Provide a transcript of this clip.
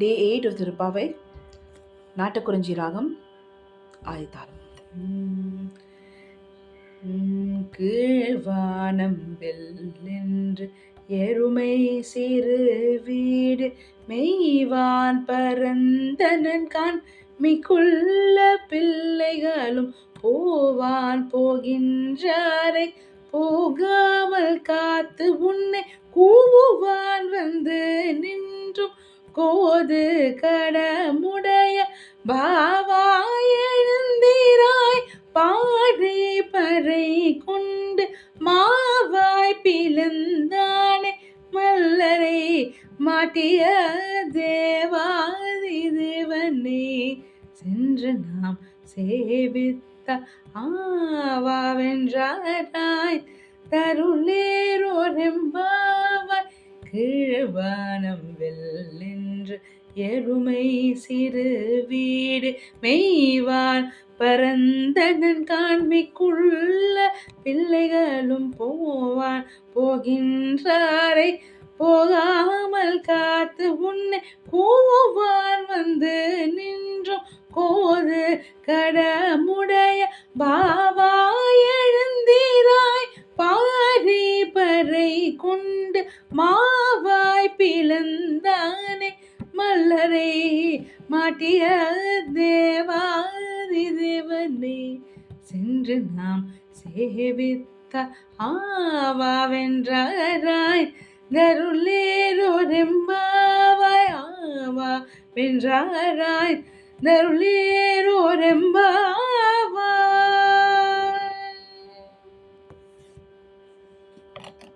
Day 8 of the Rupavai, Natakuranji Ragam, Aditharam. கீழ்வானம் வெல்லென்று எருமை சிறு வீடு மெய்வான் பரந்தனன் கான் மிக்குள்ள பிள்ளைகளும் போவான் போகின்றாரை போகாமல் காத்து உன்னை கூவுவான் வந்து நின்றும் கோது கடமுடைய பாவாய் எழுந்திராய் பாடி பறை கொண்டு மாவாய் பிளந்தானே மல்லரை மாட்டிய தேவாதி தேவனே சென்று நாம் சேவித்த ஆவாவென்றாய் தருளேரோரெம்பாவாய் கீழ்வானம் வெல்லென்று எருமை சிறு வீடு மெய்வான் பரந்தனன் காண்மிக்குள்ள பிள்ளைகளும் போவான் போகின்றாரை போகாமல் காத்து உன்னை கூவான் வந்து நின்றும் கோது கடமுடைய பாவாய் எழுந்திராய் பாரி பறை கொண்டு மாவாய் பிளந்தானே மல்லரை மாட்டிய தேவாதி தேவனே சென்று நாம் சேவித்த ஆவாவென்றாய் தருளேரோரெம்பாவாய் ஆவா வென்றாராய் தருளேரோரெம்பா